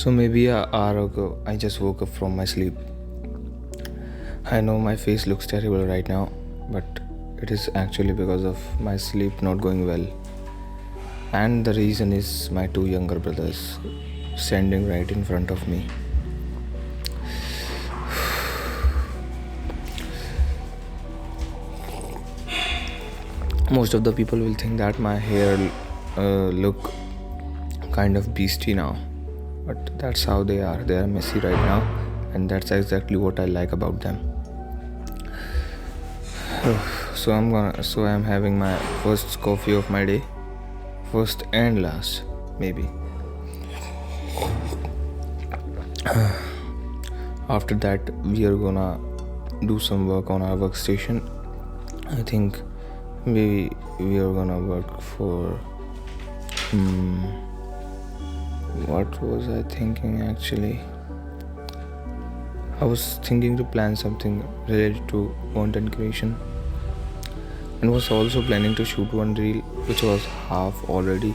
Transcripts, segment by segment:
So maybe an hour ago, I just woke up from my sleep. I know my face looks terrible right now, but it is actually because of my sleep not going well. And the reason is my two younger brothers standing right in front of me. Most of the people will think that my hair look kind of beastie now, but that's how they are. They are messy right now, and that's exactly what I like about them. So I'm having my first coffee of my day, first and last, maybe. After that, we are gonna do some work on our workstation. I think we are gonna work for. What was I thinking actually? I was thinking to plan something related to content creation, and was also planning to shoot one reel which was half already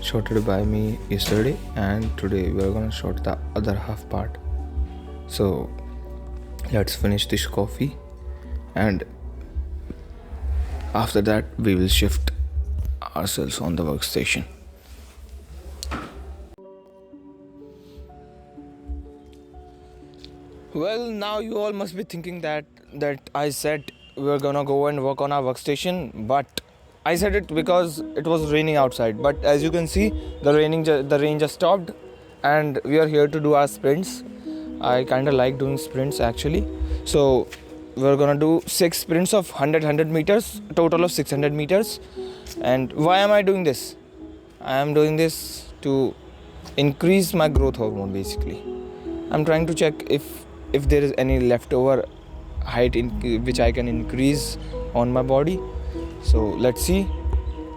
shotted by me yesterday, and today we are gonna shot the other half part. So let's finish this coffee, and after that we will shift ourselves on the workstation. Well, now you all must be thinking that I said we're gonna go and work on our workstation, but I said it because it was raining outside. But as you can see, the rain just stopped, and we are here to do our sprints. I kind of like doing sprints actually. So we're gonna do 6 sprints of 100 meters, total of 600 meters. And why am I doing this? I am doing this to increase my growth hormone basically. I'm trying to check if there is any leftover height which I can increase on my body. So let's see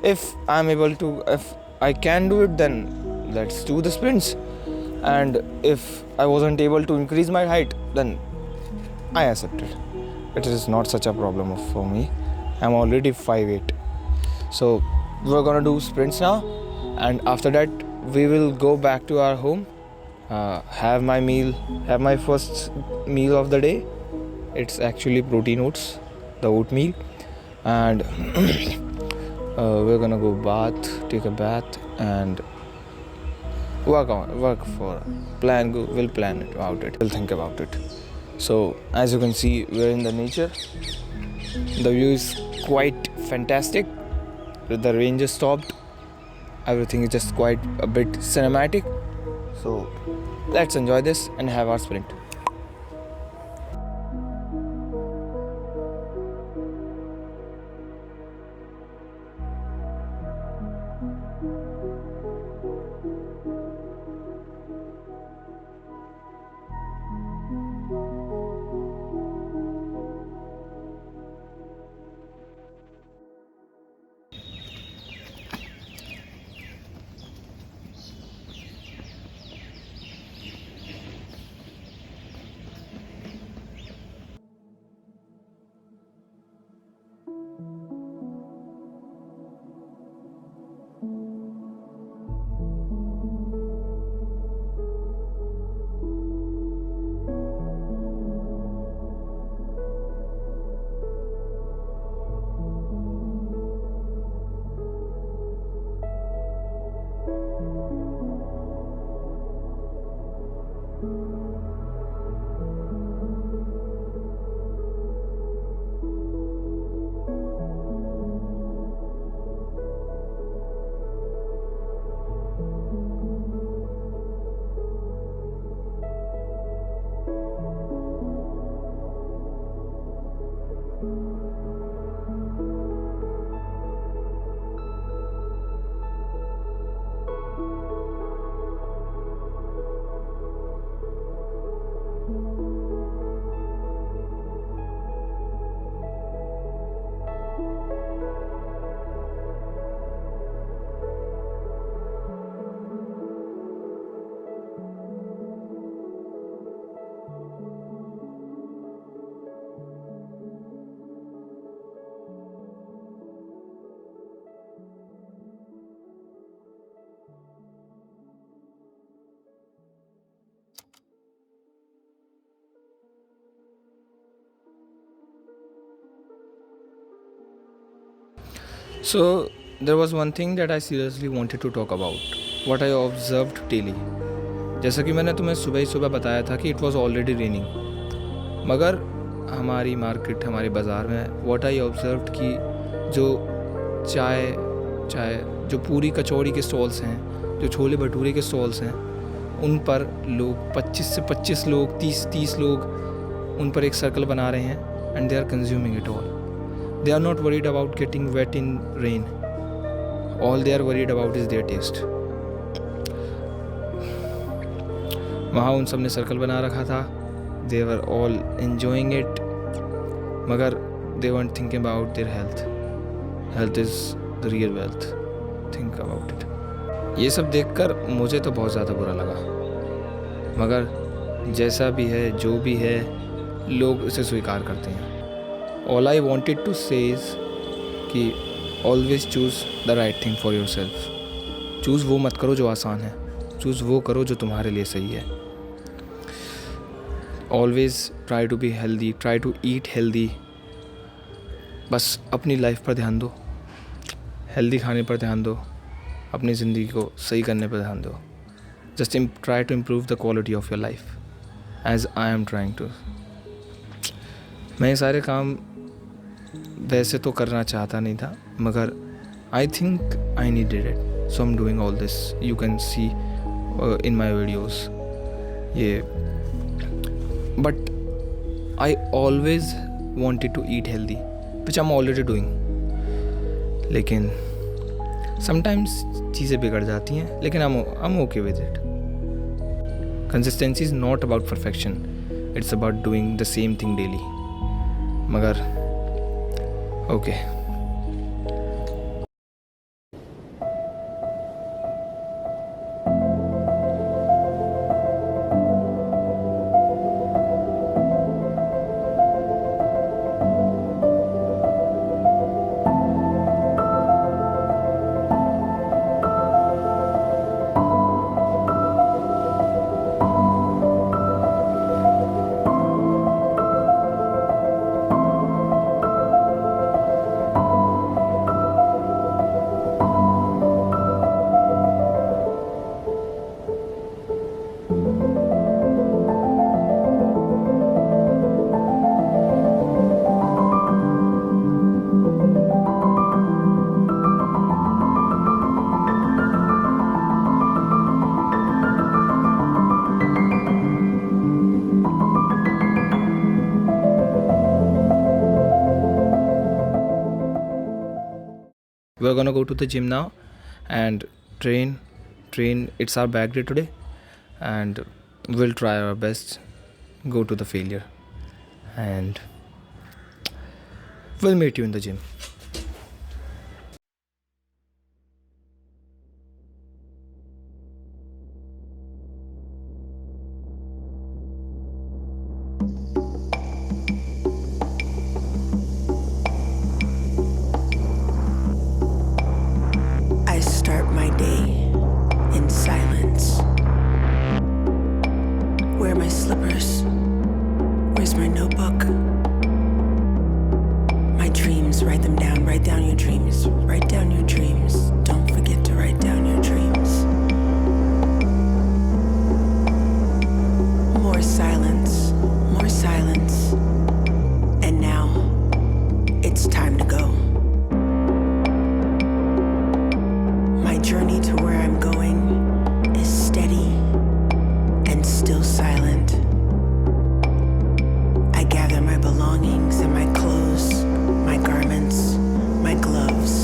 if I'm able to. If I can do it, then let's do the sprints. And if I wasn't able to increase my height, then I accept it. It is not such a problem for me. I'm already 5'8". So we're gonna do sprints now, and after that we will go back to our home, have my first meal of the day. It's actually protein oats, the oatmeal, and we're gonna go take a bath, and we'll plan it about it. We'll think about it. So as you can see, we're in the nature. The view is quite fantastic. The rain just stopped. Everything is just quite a bit cinematic. So let's enjoy this and have our sprint. So there was one thing that I seriously wanted to talk about, what I observed daily. जैसा कि मैंने तुम्हें सुबह ही सुबह बताया था कि it was already raining, मगर हमारी मार्केट, हमारे बाज़ार में व्हाट आई ऑब्जर्व्ड कि जो चाय जो पूरी कचौड़ी के स्टॉल्स हैं, जो छोले भटूरे के स्टॉल्स हैं, उन पर लोग 25 से 25 लोग, 30 लोग उन पर एक सर्कल बना रहे हैं and they are consuming it all. They are not worried about getting wet in rain. All they are worried about is their taste. वहाँ उन सब ने सर्कल बना रखा था. They were all enjoying it. मगर they weren't thinking about their health. Health is the real wealth. Think about it. ये सब देखकर मुझे तो बहुत ज़्यादा बुरा लगा. मगर जैसा भी है, जो भी है, लोग इसे स्वीकार करते हैं. All I wanted to say is कि always choose the right thing for yourself. Choose वो मत करो जो आसान है, चूज़ वो करो जो तुम्हारे लिए सही है. Always try to be healthy, try to eat healthy. बस अपनी लाइफ पर ध्यान दो, हेल्दी खाने पर ध्यान दो, अपनी ज़िंदगी को सही करने पर ध्यान दो. Just try to improve the quality of your life as I am trying to. मैं ये सारे काम वैसे तो करना चाहता नहीं था, मगर I think I needed it, so I am doing all this. You can see in my videos ये. But I always wanted to eat healthy, which I am already doing. लेकिन समटाइम्स चीज़ें बिगड़ जाती हैं, लेकिन I am okay with it. Consistency is not about perfection, it's about doing the same thing daily. मगर okay. We're gonna go to the gym now and train. It's our back day today, and we'll try our best, go to the failure, and we'll meet you in the gym. I start my day in silence. Where are my slippers? Where's my notebook? My dreams, write them down. Write down your dreams. Write down your dreams. Don't forget to write down your dreams. More silence. More silence. And now, it's time to go. My journey to where I'm going is steady and still silent. I gather my belongings and my clothes, my garments, my gloves,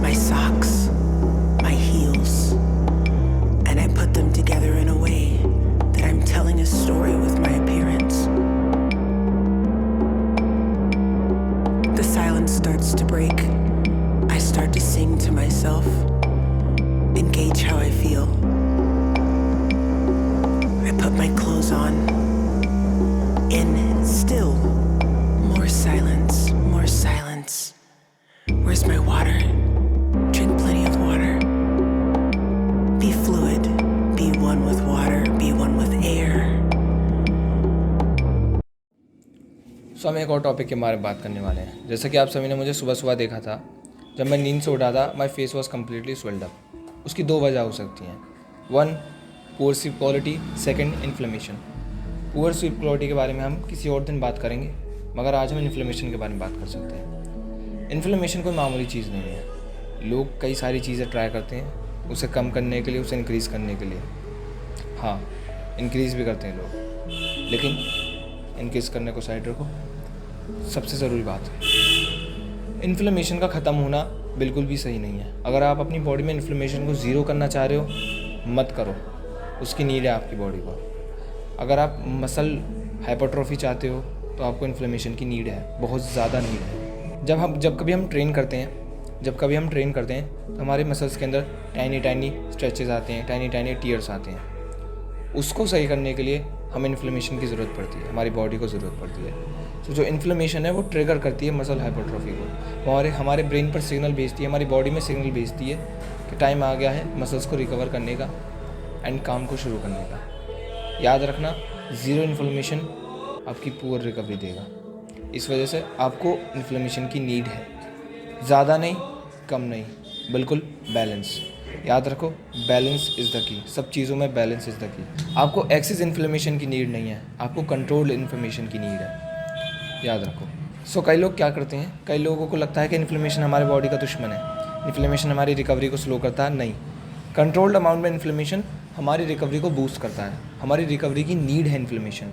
my socks, my heels, and I put them together in a way that I'm telling a story with my appearance. The silence starts to break. I start to sing to myself and gauge how I feel. I put my clothes on, and still more silence, more silence. Where's my water? Drink plenty of water. Be fluid, be one with water, be one with air. सो हम एक और topic के बारे में बात करने वाले हैं. जैसा कि आप सभी ने मुझे सुबह सुबह देखा था, जब मैं नींद से उठा था my face was completely swelled up. उसकी 2 वजह हो सकती हैं। 1 poor sleep quality, 2 inflammation. Poor sleep quality के बारे में हम किसी और दिन बात करेंगे, मगर आज हम इन्फ्लेमेशन के बारे में बात कर सकते हैं। इन्फ्लेमेशन कोई मामूली चीज़ नहीं है। लोग कई सारी चीज़ें ट्राई करते हैं उसे कम करने के लिए, उसे इंक्रीज़ करने के लिए। हाँ, इंक्रीज़ भी करते हैं लोग, लेकिन इंक्रीज़ करने को साइड रखो। सबसे ज़रूरी बात, इन्फ्लेमेशन का ख़त्म होना बिल्कुल भी सही नहीं है। अगर आप अपनी बॉडी में इन्फ्लेमेशन को ज़ीरो करना चाह रहे हो, मत करो। उसकी नीड है आपकी बॉडी को। अगर आप मसल हाइपरट्रॉफी चाहते हो तो आपको इन्फ्लेमेशन की नीड है, बहुत ज़्यादा नीड है। जब कभी हम ट्रेन करते हैं तो हमारे मसल्स के अंदर टाइनी स्ट्रेचेस आते हैं, टाइनी टीयर्स आते हैं। उसको सही करने के लिए हमें इन्फ्लेमेशन की ज़रूरत पड़ती है, हमारी बॉडी को ज़रूरत पड़ती है। तो जो इन्फ्लेमेशन है वो ट्रिगर करती है मसल हाइपरट्रॉफी को। हमारे ब्रेन पर सिग्नल भेजती है, हमारी बॉडी में सिग्नल भेजती है कि टाइम आ गया है मसल्स को रिकवर करने का एंड काम को शुरू करने का। याद रखना, ज़ीरो इन्फ्लेमेशन आपकी पुअर रिकवरी देगा। इस वजह से आपको इन्फ्लेमेशन की नीड है, ज़्यादा नहीं, कम नहीं, बिल्कुल बैलेंस। याद रखो, बैलेंस इज़ द की। सब चीज़ों में बैलेंस इज़ द की। आपको एक्सेस इन्फ्लेमेशन की नीड नहीं है, आपको कंट्रोल्ड इन्फ्लेमेशन की नीड है। याद रखो। कई लोग क्या करते हैं, कई लोगों को लगता है कि इन्फ्लेमेशन हमारे बॉडी का दुश्मन है, इन्फ्लेमेशन हमारी रिकवरी को स्लो करता है। नहीं, कंट्रोल्ड अमाउंट में इन्फ्लेमेशन हमारी रिकवरी को बूस्ट करता है। हमारी रिकवरी की नीड है इन्फ्लेमेशन।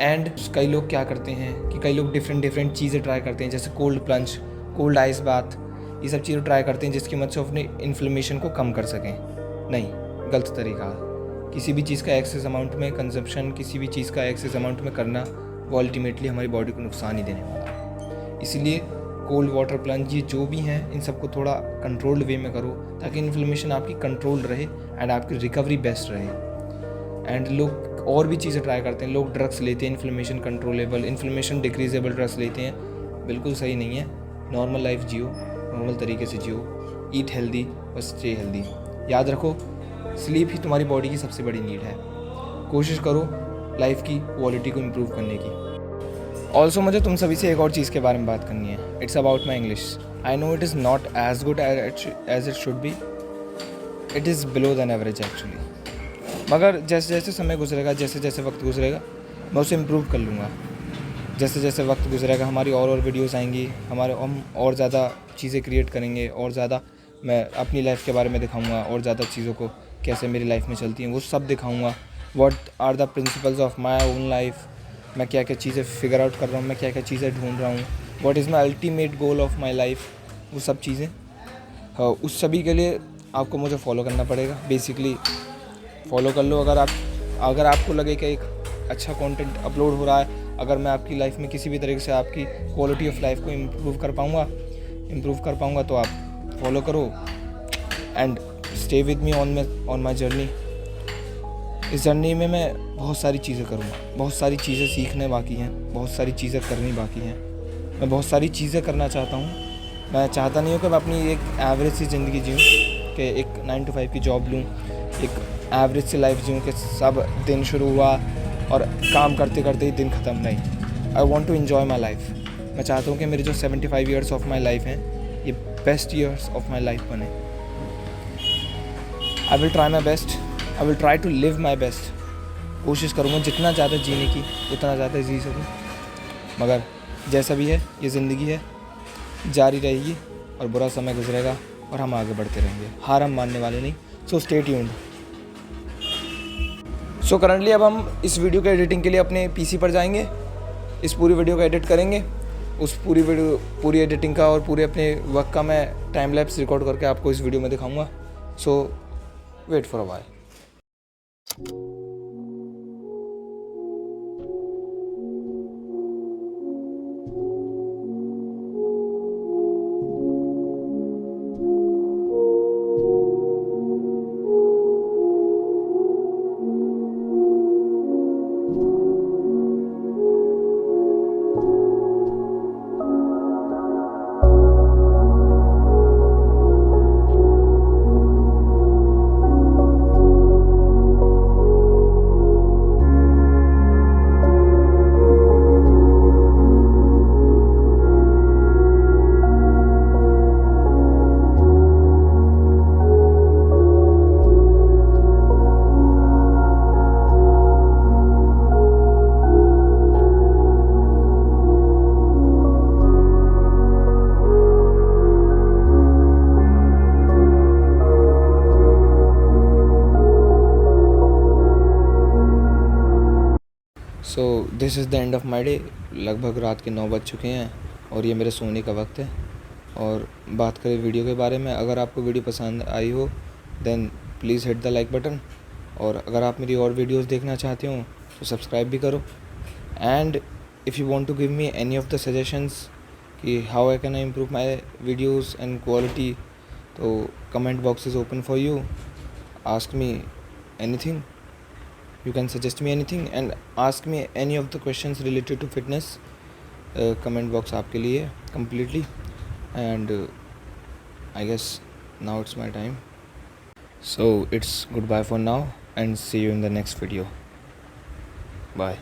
एंड कई लोग क्या करते हैं कि कई लोग डिफरेंट चीज़ें ट्राई करते हैं, जैसे cold plunge, cold ice bath, ये सब चीज़ें ट्राई करते हैं जिसकी मदद से अपने इन्फ्लेमेशन को कम कर सकें। नहीं, गलत तरीका। किसी भी चीज़ का एक्सेस अमाउंट में कंजप्शन, किसी भी चीज़ का एक्सेस अमाउंट में करना, वो अल्टीमेटली हमारी बॉडी को नुकसान ही देने वाला है। इसीलिए कोल्ड वाटर प्लंज, ये जो भी हैं, इन सबको थोड़ा कंट्रोल्ड वे में करो ताकि इन्फ्लेमेशन आपकी कंट्रोल रहे एंड आपकी रिकवरी बेस्ट रहे। एंड लोग और भी चीज़ें ट्राई करते हैं, लोग ड्रग्स लेते हैं, इन्फ्लेमेशन कंट्रोलेबल, इन्फ्लेमेशन डिक्रीजेबल ड्रग्स लेते हैं। बिल्कुल सही नहीं है। नॉर्मल लाइफ जियो, नॉर्मल तरीके से जियो, ईट हेल्दी, बस स्टे हेल्दी। याद रखो, स्लीप ही तुम्हारी बॉडी की सबसे बड़ी नीड है। कोशिश करो लाइफ की क्वालिटी को इम्प्रूव करने की। ऑल्सो मुझे तुम सभी से एक और चीज़ के बारे में बात करनी है। It's about my English. I know it is not as good as it should be, it is below than average actually. मगर जैसे जैसे समय गुजरेगा, जैसे जैसे वक्त गुजरेगा, मैं उसे इम्प्रूव कर लूँगा। जैसे जैसे वक्त गुजरेगा हमारी और वीडियोस आएंगी, हम और ज़्यादा चीज़ें क्रिएट करेंगे, और ज़्यादा मैं अपनी लाइफ के बारे में दिखाऊंगा, और ज़्यादा चीज़ों को कैसे मेरी लाइफ में चलती हैं वो सब दिखाऊंगा। What are the principles of my own life, मैं क्या क्या चीज़ें फिगर आउट कर रहा हूँ, मैं क्या क्या चीज़ें ढूंढ रहा हूँ, what is my ultimate goal of my life, वो सब चीज़ें। हाँ, उस सभी के लिए आपको मुझे फॉलो करना पड़ेगा। बेसिकली फॉलो कर लो। अगर आपको लगे कि एक अच्छा कंटेंट अपलोड हो रहा है, अगर मैं आपकी लाइफ में किसी भी तरीके से आपकी क्वालिटी ऑफ लाइफ को इम्प्रूव कर पाऊँगा तो आप फॉलो करो and stay with me on my journey. इस जर्नी में मैं बहुत सारी चीज़ें करूँगा, बहुत सारी चीज़ें सीखने बाकी हैं, बहुत सारी चीज़ें करनी बाकी हैं। मैं बहुत सारी चीज़ें करना चाहता हूँ। मैं चाहता नहीं हूँ कि मैं अपनी एक एवरेज सी ज़िंदगी जीऊँ, कि एक 9 to 5 की जॉब लूँ, एक एवरेज सी लाइफ जीऊँ कि सब दिन शुरू हुआ और काम करते करते ही दिन ख़त्म। नहीं, I want to enjoy my life. मैं चाहता हूँ कि मेरे जो 75 ईयर्स ऑफ माई लाइफ हैं, ये best years of my life बने। I will try my best, I will try to live my best. कोशिश करूँगा जितना ज़्यादा जीने की उतना ज़्यादा जी सकूँ। मगर जैसा भी है, ये ज़िंदगी है, जारी रहेगी और बुरा समय गुजरेगा और हम आगे बढ़ते रहेंगे। हार हम मानने वाले नहीं। So stay tuned. So currently अब हम इस वीडियो के एडिटिंग के लिए अपने पीसी पर जाएंगे, इस पूरी वीडियो को एडिट करेंगे। उस पूरी एडिटिंग का और पूरे अपने वर्क का मैं टाइम लैप्स रिकॉर्ड करके आपको इस वीडियो में दिखाऊंगा। So wait for a while. This is the end of my day. लगभग रात के 9 बज चुके हैं और ये मेरे सोने का वक्त है. और बात करें वीडियो के बारे में, अगर आपको वीडियो पसंद आई हो then please hit the like button. और अगर आप मेरी और वीडियोस देखना चाहते हो तो सब्सक्राइब भी करो. And if you want to give me any of the suggestions कि how I can improve my videos and quality, तो comment box is open for you. Ask me anything. You can suggest me anything and ask me any of the questions related to fitness. Comment box आपके लिए completely. And I guess now it's my time. So it's goodbye for now and see you in the next video. Bye.